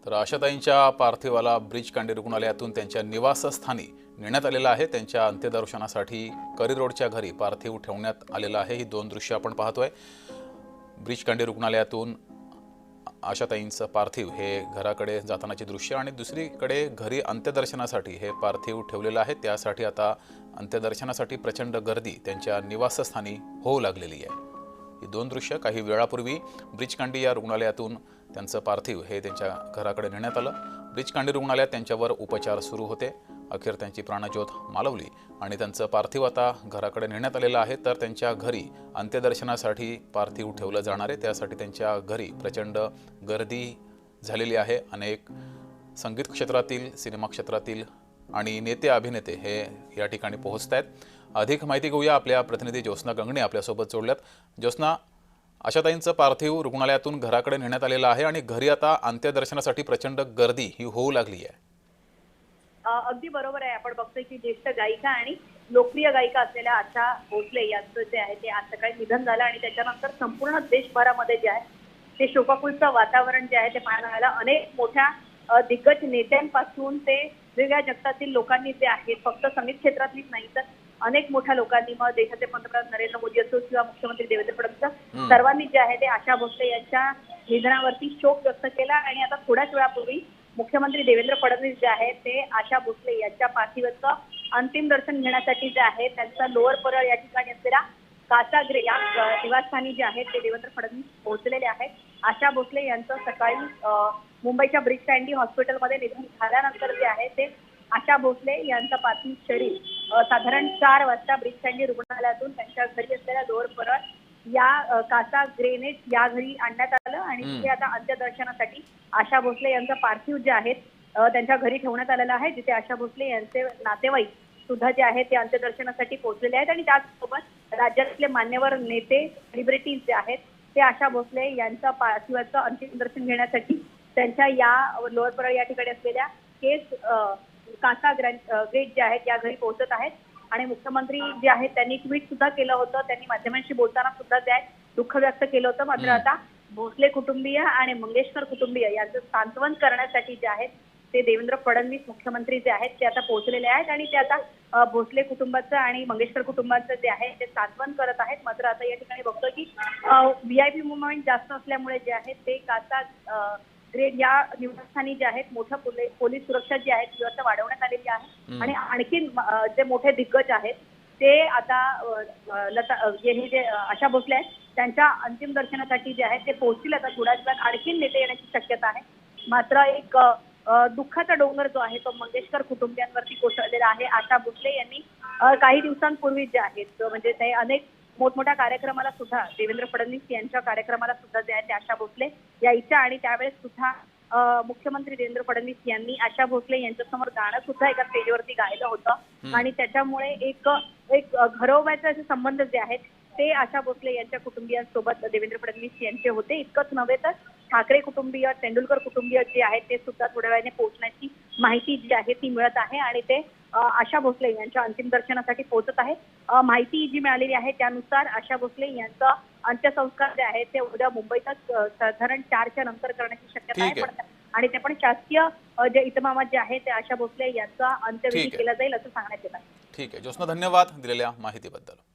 तर आशाताईंच्या पार्थिवाला ब्रिज कांडी रुग्णालयातून त्यांच्या निवासस्थानी नेण्यात आलेला आहे। त्यांच्या अंत्यदर्शनासाठी करी रोडच्या घरी पार्थिव ठेवण्यात आलेलं आहे। ही दोन दृश्य आपण पाहतोय। ब्रिज कांडी रुग्णालयातून आशाताईंचं पार्थिव हे घराकडे जातानाची दृश्य आणि दुसरीकडे घरी अंत्यदर्शनासाठी हे पार्थिव ठेवलेलं आहे। त्यासाठी आता अंत्यदर्शनासाठी प्रचंड गर्दी त्यांच्या निवासस्थानी होऊ लागलेली आहे। ही दोन दृश्य काही वेळापूर्वी ब्रिज कांडी या रुग्णालयातून त्यांचं पार्थिव हे त्यांच्या घराकडे नेण्यात आलं। ब्रिज कांडी रुग्णालयात त्यांच्यावर उपचार सुरू होते। अखेर त्यांची प्राणज्योत मालवली आणि त्यांचं पार्थिव आता घराकडे नेण्यात आलेलं आहे। तर त्यांच्या घरी अंत्यदर्शनासाठी पार्थिव ठेवलं जाणार आहे। त्यासाठी त्यांच्या घरी प्रचंड गर्दी झालेली आहे। अनेक संगीत क्षेत्रातील, सिनेमा क्षेत्रातील आणि नेते अभिनेते हे या ठिकाणी पोहोचत आहेत। अधिक माहिती घेऊया, आपल्या प्रतिनिधी ज्योत्स्ना गंगणे आपल्यासोबत जोडल्यात। ज्योत्स्ना, आशाताईंचं पार्थिव रुग्णालयातून घराकडे नेण्यात आलेलं आहे आणि घरी आता अंत्यदर्शनासाठी प्रचंड गर्दी ही होऊ लागली आहे। अगदी बरोबर आहे। आपण बघतोय की ज्येष्ठ गायिका आणि लोकप्रिय गायिका असलेल्या आशा भोसले यांचं जे आहे ते आज सकाळी निधन झालं आणि त्याच्यानंतर संपूर्ण देशभरामध्ये जे आहे ते शोकाकुलचं वातावरण जे आहे ते पाहायला मिळालं। अनेक मोठ्या दिग्गज नेत्यांपासून ते वेगळ्या जगतातील लोकांनी जे आहे फक्त संगीत क्षेत्रातलीच नाही तर अनेक मोठ्या लोकांनी, मग देशाचे पंतप्रधान नरेंद्र मोदी असो किंवा मुख्यमंत्री देवेंद्र फडणवीस, सर्वांनी जे आहे ते आशा भोसले यांच्या निधनावरती शोक व्यक्त केला। आणि आता थोड्याच वेळापूर्वी मुख्यमंत्री देवेंद्र फडणवीस जे आहे ते आशा भोसले यांच्या पार्थिवाचं अंतिम दर्शन घेण्यासाठी जे आहे त्यांचा लोअर परळ या ठिकाणी असलेल्या कासागरे या निवासस्थानी जे आहेत ते देवेंद्र फडणवीस पोहोचलेले आहेत। आशा भोसले यांचं सकाळी मुंबईच्या ब्रिज कांडी हॉस्पिटलमध्ये निधन झाल्यानंतर जे आहे ते आशा भोसले यांचं पार्थिव शरीर साधारण 4 वाजता ब्रिज कांडी रुग्णालयातून त्यांच्या घरी असलेल्या लोअर परळ या कासाग्रेने या घरी आणण्यात आलं आणि तिथे आता अंत्यदर्शनासाठी आशा भोसले यांचं पार्थिव जे आहे त्यांच्या घरी ठेवण्यात आलेलं आहे, जिथे आशा भोसले यांचे नातेवाईक सुद्धा जे आहेत ते अंत्यदर्शनासाठी पोहोचलेले आहेत। आणि त्याचसोबत राज्यातले मान्यवर नेते, सेलिब्रिटीज जे आहेत ते आशा भोसले यांच्या पार्थिवाचं अंतिम दर्शन घेण्यासाठी त्यांच्या या लोअर परळ या ठिकाणी असलेल्या कासाग्रेट जे आहेत या घरी पोहोचत आहेत। आणि मुख्यमंत्री जे आहेत त्यांनी ट्विट सुद्धा केलं होतं, त्यांनी माध्यमांशी बोलताना सुद्धा जे आहे दुःख व्यक्त केलं होतं। मात्र आता भोसले कुटुंबीय आणि मंगेशकर कुटुंबीय यांचं सांत्वन करण्यासाठी जे आहेत ते देवेंद्र फडणवीस मुख्यमंत्री जे आहेत ते आता पोहोचलेले आहेत आणि ते आता भोसले कुटुंबाचं आणि मंगेशकर कुटुंबाचं जे आहे ते सांत्वन करत आहेत। मात्र आता या ठिकाणी बघतो की VIP मुवमेंट जास्त असल्यामुळे जे आहे ते ग्रेड या निवासस्थानी जे आहेत मोठ्या पोलीस सुरक्षा जी आहे ती व्यवस्था वाढवण्यात आलेली आहे। आणि आणखीन जे मोठे दिग्गज आहेत ते आता जे आशा भोसले आहेत त्यांच्या अंतिम दर्शनासाठी जे आहे ते पोहोचतील। आता थोड्याच वेळात आणखीन नेते येण्याची शक्यता आहे। मात्र एक दुःखाचा डोंगर जो आहे तो मंगेशकर कुटुंबियांवरती कोसळलेला आहे। आशा भोसले यांनी काही दिवसांपूर्वी जे आहेत म्हणजे ते अनेक मोठमोठ्या कार्यक्रमाला सुद्धा देवेंद्र फडणवीस यांच्या कार्यक्रमाला सुद्धा जे आहे ते आशा भोसले यायच्या आणि त्यावेळेस सुद्धा मुख्यमंत्री देवेंद्र फडणवीस यांनी आशा भोसले यांच्यासमोर गाणं सुद्धा एका स्टेजवरती गायलं होतं। आणि त्याच्यामुळे एक घरोब्याचे असे संबंध जे आहेत ते आशा भोसले यांच्या कुटुंबियांसोबत देवेंद्र फडणवीस यांचे होते। इतकंच नव्हे तर ठाकरे कुटुंबीय, तेंडुलकर कुटुंबीय जे आहेत ते सुद्धा थोड्या वेळाने पोहोचण्याची माहिती जी आहे ती मिळत आहे आणि ते आशा भोसले यांच्या अंतिम दर्शनासाठी पोहोचत आहे। माहिती जी मिळालेली आहे त्यानुसार आशा भोसले यांचा अंत्यसंस्कार जे आहे ते उद्या मुंबईतच साधारण 4च्या नंतर करण्याची शक्यता आहे। आणि ते पण शासकीय जे इतमामात जे आहे ते आशा भोसले यांचा अंत्यविधी केला जाईल असं सांगण्यात येत आहे। ठीक आहे ज्योत्स्ना, धन्यवाद दिलेल्या माहितीबद्दल।